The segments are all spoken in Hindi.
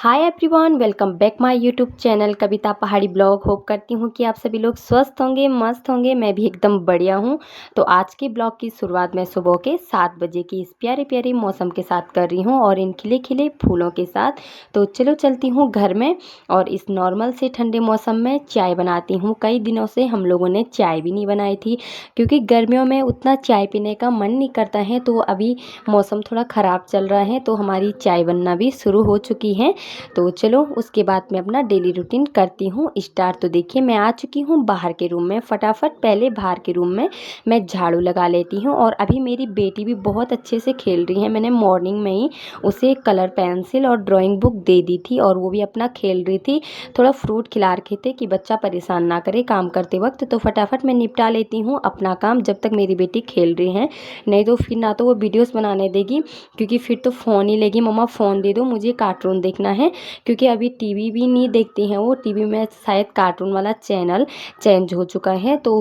Hi everyone, welcome back my YouTube channel Kavita Pahadi blog. Hope करती हूँ कि आप सभी लोग स्वस्थ होंगे, मस्त होंगे। मैं भी एकदम बढ़िया हूँ। तो आज के ब्लॉग की शुरुआत मैं सुबह के 7 बजे की इस प्यारे प्यारे मौसम के साथ कर रही हूँ और इन खिले खिले फूलों के साथ। तो चलो चलती हूँ घर में और इस नॉर्मल से ठंडे मौसम में चाय बनाती हूँ। कई दिनों से हम लोगों ने चाय भी नहीं बनाई थी क्योंकि गर्मियों में उतना चाय पीने का मन नहीं करता है। तो अभी मौसम थोड़ा ख़राब चल रहा है तो हमारी चाय बनना भी शुरू हो चुकी है। तो चलो उसके बाद मैं अपना डेली रूटीन करती हूँ स्टार्ट। तो देखिए मैं आ चुकी हूँ बाहर के रूम में। फटाफट पहले बाहर के रूम में मैं झाड़ू लगा लेती हूँ। और अभी मेरी बेटी भी बहुत अच्छे से खेल रही है। मैंने मॉर्निंग में ही उसे कलर पेंसिल और ड्राइंग बुक दे दी थी और वो भी अपना खेल रही थी। थोड़ा फ्रूट खिला रखे थे कि बच्चा परेशान ना करे काम करते वक्त। तो फटाफट मैं निपटा लेती हूँ अपना काम जब तक मेरी बेटी खेल रही है। नहीं तो फिर ना तो वो वीडियोस बनाने देगी क्योंकि फिर तो फ़ोन ही लेगी। मम्मा फ़ोन दे दो, मुझे कार्टून देखना है। क्योंकि अभी टीवी भी नहीं देखती हैं वो। टीवी में शायद कार्टून वाला चैनल चेंज हो चुका है तो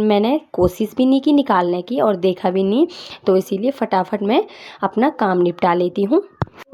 मैंने कोशिश भी नहीं की निकालने की और देखा भी नहीं। तो इसीलिए फटाफट मैं अपना काम निपटा लेती हूँ।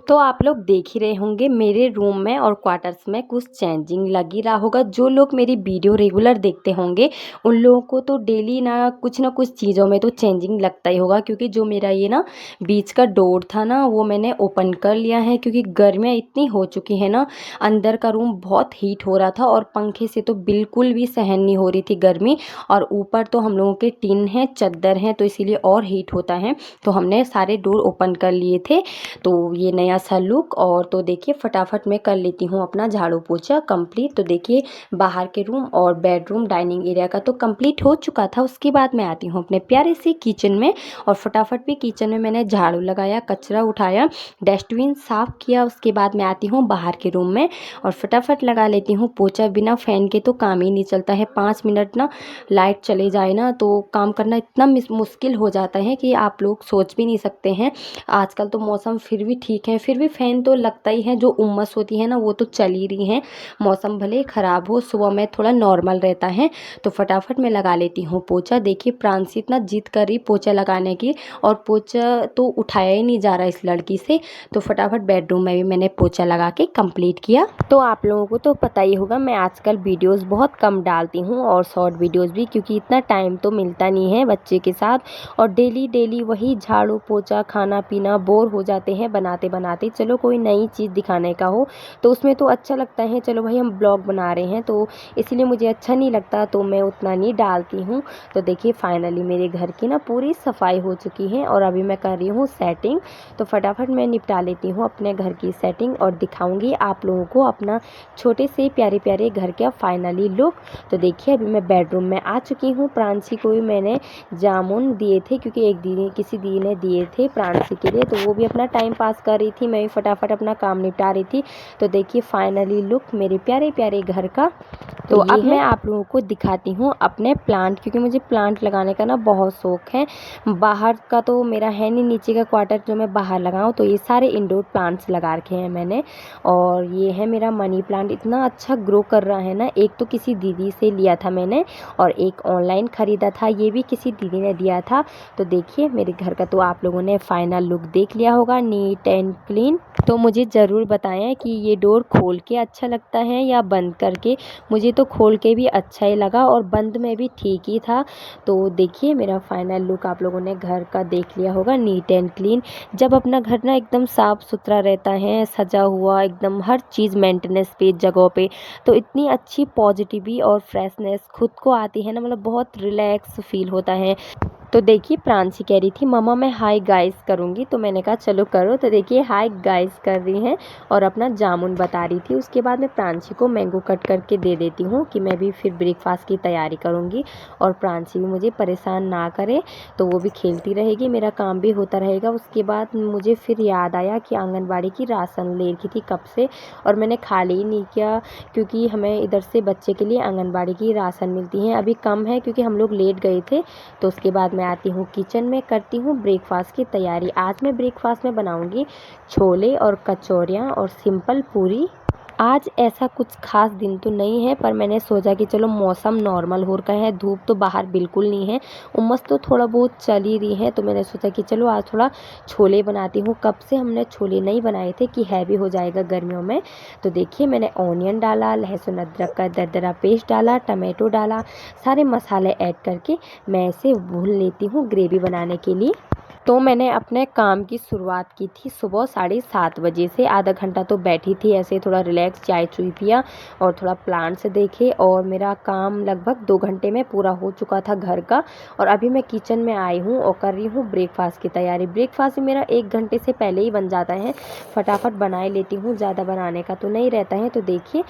तो आप लोग देख ही रहे होंगे मेरे रूम में और क्वार्टर्स में कुछ चेंजिंग लग ही रहा होगा। जो लोग मेरी वीडियो रेगुलर देखते होंगे उन लोगों को तो डेली ना कुछ चीज़ों में तो चेंजिंग लगता ही होगा। क्योंकि जो मेरा ये ना बीच का डोर था ना वो मैंने ओपन कर लिया है क्योंकि गर्मियाँ इतनी हो चुकी है ना। अंदर का रूम बहुत हीट हो रहा था और पंखे से तो बिल्कुल भी सहन नहीं हो रही थी गर्मी। और ऊपर तो हम लोगों के टिन है, चद्दर है, तो इसीलिए और हीट होता है। तो हमने सारे डोर ओपन कर लिए थे। तो ये नया सा लुक। और तो देखिए फटाफट मैं कर लेती हूँ अपना झाड़ू पोछा कंप्लीट। तो देखिए बाहर के रूम और बेडरूम डाइनिंग एरिया का तो कंप्लीट हो चुका था। उसके बाद मैं आती हूँ अपने प्यारे से किचन में और फटाफट भी किचन में मैंने झाड़ू लगाया, कचरा उठाया, डस्टबिन साफ़ किया। उसके बाद मैं आती हूँ बाहर के रूम में और फटाफट लगा लेती हूँ पोछा। बिना फ़ैन के तो काम ही नहीं चलता है। 5 मिनट ना लाइट चले जाए ना तो काम करना इतना मुश्किल हो जाता है कि आप लोग सोच भी नहीं सकते हैं। आजकल तो मौसम फिर भी ठीक है, फिर भी फ़ैन तो लगता ही है। जो उम्मस होती है ना वो तो चल ही रही है। मौसम भले ख़राब हो, सुबह में थोड़ा नॉर्मल रहता है। तो फटाफट मैं लगा लेती हूँ पोछा। देखिए प्रांशी इतना जिद कर रही पोछा लगाने की और पोछा तो उठाया ही नहीं जा रहा इस लड़की से। तो फटाफट बेडरूम में भी मैंने पोछा लगा के कंप्लीट किया। तो आप लोगों को तो पता ही होगा मैं आजकल वीडियोस बहुत कम डालती हूँ और शॉर्ट वीडियोस भी, क्योंकि इतना टाइम तो मिलता नहीं है बच्चे के साथ। और डेली डेली वही झाड़ू पोछा खाना पीना बोर हो जाते हैं बनाते बनाते। चलो कोई नई चीज़ दिखाने का हो तो उसमें तो अच्छा लगता है। चलो भाई हम ब्लॉग बना रहे हैं तो इसलिए मुझे अच्छा नहीं लगता तो मैं उतना नहीं डालती हूँ। तो देखिए फाइनली मेरे घर की ना पूरी सफाई हो चुकी है और अभी मैं कर रही हूँ सेटिंग। तो फटाफट मैं निपटा लेती हूँ अपने घर की सेटिंग और दिखाऊंगी आप लोगों को अपना छोटे से प्यारे प्यारे घर का फाइनली लुक। तो देखिए अभी मैं बेडरूम में आ चुकी हूँ। प्रांशी को भी मैंने जामुन दिए थे क्योंकि एक दीदी किसी दीदी ने दिए थे प्रांशी के लिए, तो वो भी अपना टाइम पास कर रही थी। मैं भी फटाफट अपना काम निपटा रही थी। तो देखिए फाइनली लुक मेरे प्यारे प्यारे घर का। तो अब मैं आप लोगों को दिखाती हूँ अपने प्लांट, क्योंकि मुझे प्लांट लगाने का ना बहुत शौक है। बाहर का तो मेरा है नहीं, नीचे का क्वार्टर जो मैं बाहर लगाऊँ। तो ये सारे इंडोर प्लांट्स लगा रखे हैं मैंने। और ये है मेरा मनी प्लांट, इतना अच्छा ग्रो कर रहा है ना। एक तो किसी दीदी से लिया था मैंने और एक ऑनलाइन ख़रीदा था, ये भी किसी दीदी ने दिया था। तो देखिए मेरे घर का तो आप लोगों ने फाइनल लुक देख लिया होगा, नीट एंड क्लीन। तो मुझे ज़रूर बताएं कि ये डोर खोल के अच्छा लगता है या बंद करके। मुझे तो खोल के भी अच्छा ही लगा और बंद में भी ठीक ही था। तो देखिए मेरा फाइनल लुक आप लोगों ने घर का देख लिया होगा, नीट एंड क्लीन। जब अपना घर ना एकदम साफ़ सुथरा रहता है, सजा हुआ एकदम हर चीज़ मेंटेनेंस पे जगहों पे, तो इतनी अच्छी पॉजिटिविटी और फ्रेशनेस खुद को आती है ना। मतलब बहुत रिलैक्स फील होता है। तो देखिए प्रांशी कह रही थी मम्मा मैं हाय गाइस करूँगी, तो मैंने कहा चलो करो। तो देखिए हाय गाइस कर रही हैं और अपना जामुन बता रही थी। उसके बाद मैं प्रांशी को मैंगो कट करके दे देती हूँ कि मैं भी फिर ब्रेकफास्ट की तैयारी करूँगी और प्रांशी भी मुझे परेशान ना करे। तो वो भी खेलती रहेगी, मेरा काम भी होता रहेगा। उसके बाद मुझे फिर याद आया कि आंगनबाड़ी की राशन ले रखी थी कब से और मैंने खाली ही नहीं किया, क्योंकि हमें इधर से बच्चे के लिए आंगनबाड़ी की राशन मिलती है। अभी कम है क्योंकि हम लोग लेट गए थे। तो उसके बाद मैं आती हूँ किचन में, करती हूँ ब्रेकफास्ट की तैयारी। आज मैं ब्रेकफास्ट में बनाऊँगी छोले और कचौरियाँ और सिंपल पूरी। आज ऐसा कुछ ख़ास दिन तो नहीं है, पर मैंने सोचा कि चलो मौसम नॉर्मल हो रखा है, धूप तो बाहर बिल्कुल नहीं है, उमस तो थोड़ा बहुत चल ही रही है। तो मैंने सोचा कि चलो आज थोड़ा छोले बनाती हूँ। कब से हमने छोले नहीं बनाए थे कि हैवी हो जाएगा गर्मियों में। तो देखिए मैंने ऑनियन डाला, लहसुन अदरक का दरदरा पेस्ट डाला, टमाटो डाला, सारे मसाले ऐड करके मैं इसे भून लेती हूँ ग्रेवी बनाने के लिए। तो मैंने अपने काम की शुरुआत की थी सुबह 7:30 बजे से। आधा घंटा तो बैठी थी ऐसे, थोड़ा रिलैक्स, चाय चुई पिया और थोड़ा प्लांट्स देखे, और मेरा काम लगभग 2 घंटे में पूरा हो चुका था घर का। और अभी मैं किचन में आई हूँ और कर रही हूँ ब्रेकफास्ट की तैयारी। ब्रेकफास्ट मेरा 1 घंटे से पहले ही बन जाता है, फटाफट बनाए लेती हूँ, ज़्यादा बनाने का तो नहीं रहता है। तो देखिए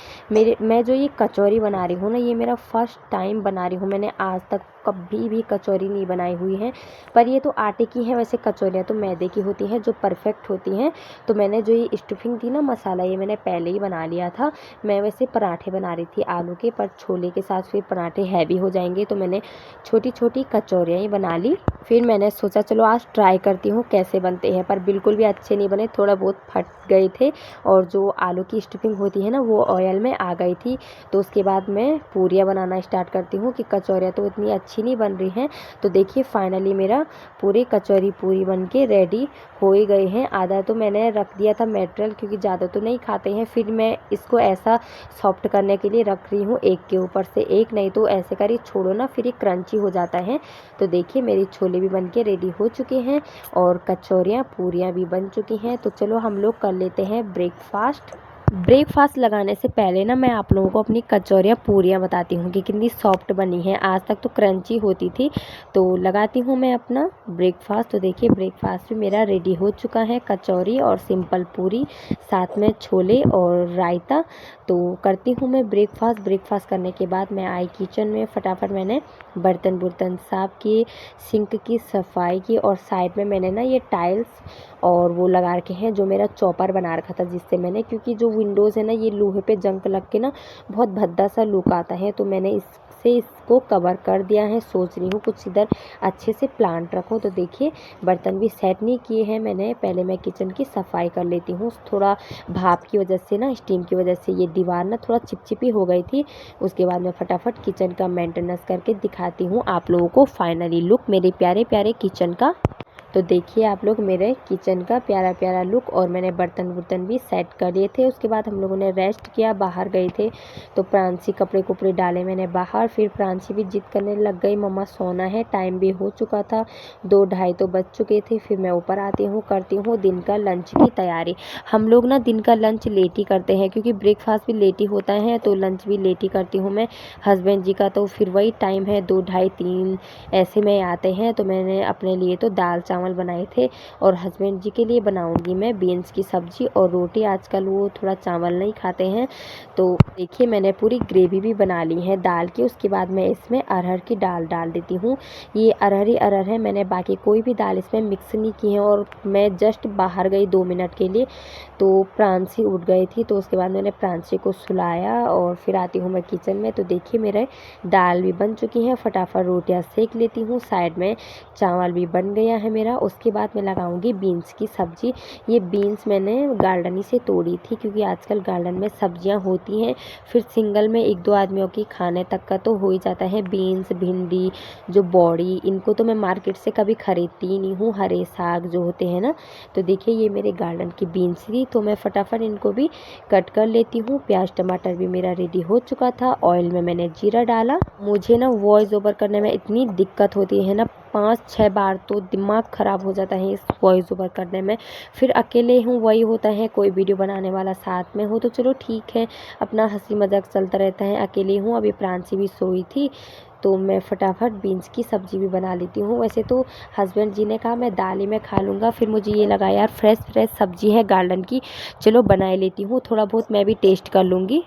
मैं जो ये कचौरी बना रही हूँ ना, ये मेरा फर्स्ट टाइम बना रही हूँ। मैंने आज तक कभी भी कचौरी नहीं बनाई हुई है, पर ये तो आटे की है। वैसे कचौरियाँ तो मैदे की होती हैं जो परफेक्ट होती हैं। तो मैंने जो ये स्टफिंग थी ना, मसाला, ये मैंने पहले ही बना लिया था। मैं वैसे पराठे बना रही थी आलू के, पर छोले के साथ फिर पराठे हैवी हो जाएंगे, तो मैंने छोटी छोटी कचौरियाँ ही बना ली। फिर मैंने सोचा चलो आज ट्राई करती हूँ कैसे बनते हैं, पर बिल्कुल भी अच्छे नहीं बने, थोड़ा बहुत फट गए थे। और जो आलू की स्टफिंग होती है ना, वो ऑयल में आ गई थी। तो उसके बाद मैं पूरियाँ बनाना स्टार्ट करती हूँ कि कचौरियाँ तो इतनी अच्छी नहीं बन रही हैं। तो देखिए फाइनली मेरा पूरी कचौरी पूरी बन के रेडी हो ही गए हैं। आधा तो मैंने रख दिया था मटेरियल, क्योंकि ज़्यादा तो नहीं खाते हैं। फिर मैं इसको ऐसा सॉफ्ट करने के लिए रख रही हूँ, एक के ऊपर से एक, नहीं तो ऐसे कर ही छोड़ो ना फिर ये क्रंची हो जाता है। तो देखिए मेरी छोले भी बन के रेडी हो चुके हैं और कचौरियाँ पूरियाँ भी बन चुकी हैं। तो चलो हम लोग कर लेते हैं ब्रेकफास्ट। ब्रेकफास्ट लगाने से पहले ना मैं आप लोगों को अपनी कचौरियाँ पूरियाँ बताती हूँ कि कितनी सॉफ्ट बनी है। आज तक तो क्रंची होती थी। तो लगाती हूँ मैं अपना ब्रेकफास्ट। तो देखिए ब्रेकफास्ट भी मेरा रेडी हो चुका है, कचौरी और सिंपल पूरी, साथ में छोले और रायता। तो करती हूँ मैं ब्रेकफास्ट। ब्रेकफास्ट करने के बाद मैं आई किचन में, फटाफट मैंने बर्तन साफ़ किए, सिंक की सफाई की, और साइड में मैंने ना ये टाइल्स और वो लगा रखे हैं, जो मेरा चॉपर बना रखा था जिससे मैंने, क्योंकि जो विंडोज़ है ना, ये लोहे पे जंग लग के ना बहुत भद्दा सा लुक आता है, तो मैंने इसको कवर कर दिया है। सोच रही हूँ कुछ इधर अच्छे से प्लांट रखूँ। तो देखिए बर्तन भी सेट नहीं किए हैं मैंने, पहले मैं किचन की सफाई कर लेती हूँ। थोड़ा भाप की वजह से ना, स्टीम की वजह से ये दीवार ना थोड़ा चिपचिपी हो गई थी। उसके बाद मैं फटाफट किचन का मेंटेनेंस करके दिखाती हूँ आप लोगों को फाइनली लुक मेरे प्यारे प्यारे किचन का। तो देखिए आप लोग मेरे किचन का प्यारा प्यारा लुक, और मैंने बर्तन भी सेट कर लिए थे। उसके बाद हम लोगों ने रेस्ट किया, बाहर गए थे। तो प्रांशी कपड़े डाले मैंने बाहर। फिर प्रांशी भी जिद करने लग गई, मम्मा सोना है, टाइम भी हो चुका था, 2-2:30 तो बज चुके थे। फिर मैं ऊपर आती हूँ, करती हूँ दिन का लंच की तैयारी। हम लोग ना दिन का लंच लेट ही करते हैं, क्योंकि ब्रेकफास्ट भी लेट ही होता है, तो लंच भी लेट ही करती हूँ मैं। हस्बैंड जी का तो फिर वही टाइम है, 2-2:30-3 ऐसे में आते हैं। तो मैंने अपने लिए तो दाल चावल बनाए थे, और हस्बैंड जी के लिए बनाऊंगी मैं बीन्स की सब्ज़ी और रोटी। आजकल वो थोड़ा चावल नहीं खाते हैं। तो देखिए मैंने पूरी ग्रेवी भी बना ली है दाल की। उसके बाद मैं इसमें अरहर की दाल डाल देती हूँ। ये अरहर ही अरहर है, मैंने बाकी कोई भी दाल इसमें मिक्स नहीं की है। और मैं जस्ट बाहर गई 2 मिनट के लिए, तो प्रांसी उठ गई थी, तो उसके बाद मैंने प्रांसी को सुलाया और फिर आती हूँ मैं किचन में। तो देखिए मेरे दाल भी बन चुकी है, फटाफट रोटियां सेक लेती हूँ। साइड में चावल भी बन गया है मेरा। उसके बाद मैं लगाऊंगी बीन्स की सब्ज़ी। ये बीन्स मैंने गार्डन ही से तोड़ी थी, क्योंकि आजकल गार्डन में सब्जियां होती हैं, फिर सिंगल में 1-2 आदमियों की खाने तक का तो हो ही जाता है। बीन्स, भिंडी, जो बॉडी, इनको तो मैं मार्केट से कभी खरीदती ही नहीं हूँ, हरे साग जो होते हैं ना। तो देखिए ये मेरे गार्डन की बीन्स थी, तो मैं फटाफट इनको भी कट कर लेती हूँ। प्याज टमाटर भी मेरा रेडी हो चुका था। ऑयल में मैंने जीरा डाला। मुझे ना वॉइस ओवर करने में इतनी दिक्कत होती है ना, 5-6 बार तो दिमाग ख़राब हो जाता है इस वॉइस ओवर करने में। फिर अकेले हूँ, वही होता है, कोई वीडियो बनाने वाला साथ में हो तो चलो ठीक है, अपना हंसी मजाक चलता रहता है। अकेले हूँ, अभी प्रांशी भी सोई थी, तो मैं फटाफट बीन्स की सब्ज़ी भी बना लेती हूँ। वैसे तो हस्बैंड जी ने कहा मैं दाल ही में खा लूँगा, फिर मुझे ये लगा यार फ्रेश सब्ज़ी है गार्डन की, चलो बना लेती हूँ, थोड़ा बहुत मैं भी टेस्ट कर लूँगी।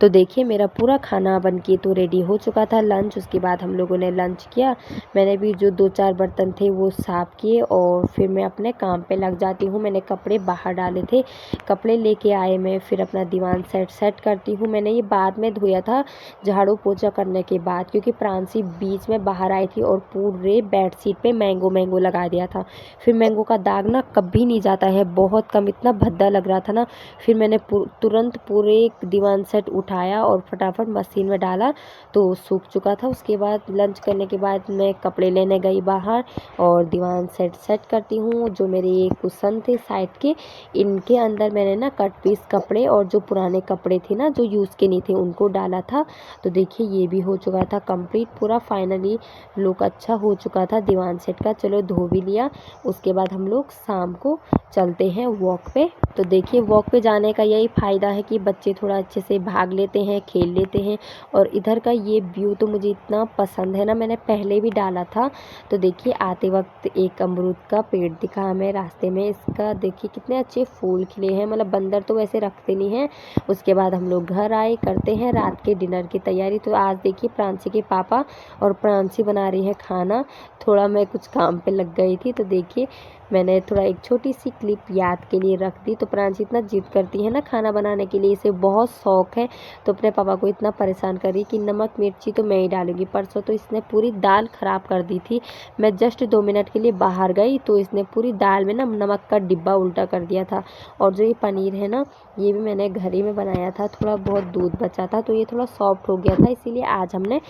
तो देखिए मेरा पूरा खाना बन के तो रेडी हो चुका था लंच। उसके बाद हम लोगों ने लंच किया। मैंने भी जो 2-4 बर्तन थे वो साफ़ किए और फिर मैं अपने काम पे लग जाती हूँ। मैंने कपड़े बाहर डाले थे, कपड़े लेके आए मैं, फिर अपना दीवान सेट करती हूँ। मैंने ये बाद में धोया था झाड़ू पोछा करने के बाद, क्योंकि प्रांसी बीच में बाहर आई थी और पूरे बेडशीट पे मैंगो लगा दिया था। फिर मैंगो का दाग ना कभी नहीं जाता है, बहुत कम, इतना भद्दा लग रहा था ना। फिर मैंने तुरंत पूरे दीवान सेट उठाया और फटाफट मशीन में डाला तो सूख चुका था। उसके बाद लंच करने के बाद मैं कपड़े लेने गई बाहर और दीवान सेट करती हूँ। जो मेरे ये कुशन थे साइड के, इनके अंदर मैंने ना कट पीस कपड़े और जो पुराने कपड़े थे ना जो यूज़ के नहीं थे उनको डाला था। तो देखिए ये भी हो चुका था कंप्लीट, पूरा फाइनली लुक अच्छा हो चुका था दीवान सेट का। चलो धो भी लिया। उसके बाद हम लोग शाम को चलते हैं वॉक पे। तो देखिए वॉक पे जाने का यही फ़ायदा है कि बच्चे थोड़ा अच्छे से भाग लेते हैं, खेल लेते हैं। और इधर का ये व्यू तो मुझे इतना पसंद है ना, मैंने पहले भी डाला था। तो देखिए आते वक्त एक अमरूद का पेड़ दिखा हमें रास्ते में। इसका देखिए कितने अच्छे फूल खिले हैं, मतलब बंदर तो वैसे रखते नहीं हैं। उसके बाद हम लोग घर आए, करते हैं रात के डिनर की तैयारी। तो आज देखिए प्रांसी के पापा और प्रांसी बना रही है खाना। थोड़ा मैं कुछ काम पे लग गई थी तो देखिए मैंने थोड़ा एक छोटी सी क्लिप याद के लिए रख दी। तो प्रांशी इतना जिद करती है ना खाना बनाने के लिए, इसे बहुत शौक है। तो अपने पापा को इतना परेशान कर रही कि नमक मिर्ची तो मैं ही डालूंगी। परसों तो इसने पूरी दाल ख़राब कर दी थी। मैं जस्ट 2 मिनट के लिए बाहर गई तो इसने पूरी दाल में ना नमक का डिब्बा उल्टा कर दिया था। और जो ये पनीर है ना, ये भी मैंने घर ही में बनाया था, थोड़ा बहुत दूध बचा था तो ये थोड़ा सॉफ्ट हो गया था, इसीलिए आज हमने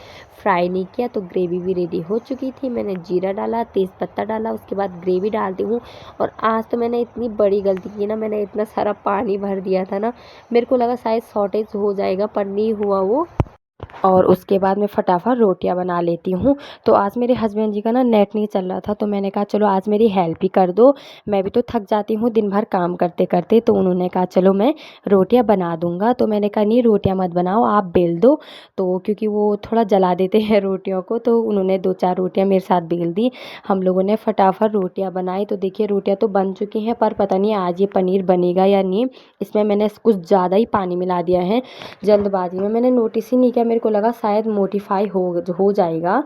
फ्राई नहीं किया। तो ग्रेवी भी रेडी हो चुकी थी। मैंने जीरा डाला, तेज़पत्ता डाला, उसके बाद ग्रेवी डालती हूँ। और आज तो मैंने इतनी बड़ी गलती की ना, मैंने इतना सारा पानी भर दिया था ना, मेरे को लगा शायद शॉर्टेज हो जाएगा पर नहीं हुआ वो। और उसके बाद मैं फटाफट रोटियां बना लेती हूँ। तो आज मेरे हस्बैंड जी का ना नेट नहीं चल रहा था तो मैंने कहा चलो आज मेरी हेल्प ही कर दो, मैं भी तो थक जाती हूँ दिन भर काम करते करते। तो उन्होंने कहा चलो मैं रोटियां बना दूँगा। तो मैंने कहा नहीं रोटियां मत बनाओ, आप बेल दो। तो क्योंकि वो थोड़ा जला देते हैं रोटियों को, तो उन्होंने 2-4 रोटियाँ मेरे साथ बेल दी। हम लोगों ने फटाफट रोटियाँ बनाई। तो देखिए रोटियाँ तो बन चुकी हैं, पर पता नहीं आज ये पनीर बनेगा या नहीं। इसमें मैंने कुछ ज़्यादा ही पानी मिला दिया है जल्दबाजी में, मैंने नोटिस ही नहीं किया। मेरे को लगा शायद मोटिफाई हो जाएगा,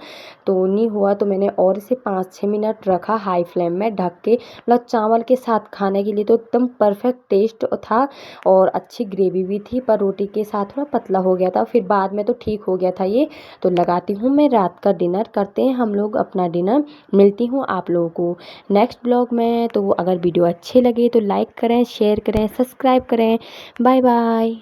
तो नहीं हुआ। तो मैंने और इसे 5-6 मिनट रखा हाई फ्लेम में ढक के। मतलब चावल के साथ खाने के लिए तो एकदम परफेक्ट टेस्ट था और अच्छी ग्रेवी भी थी, पर रोटी के साथ थोड़ा पतला हो गया था। फिर बाद में तो ठीक हो गया था ये। तो लगाती हूँ मैं रात का डिनर, करते हैं हम लोग अपना डिनर। मिलती हूँ आप लोगों को नेक्स्ट ब्लॉग में। तो अगर वीडियो अच्छे लगे तो लाइक करें, शेयर करें, सब्सक्राइब करें। Bye bye.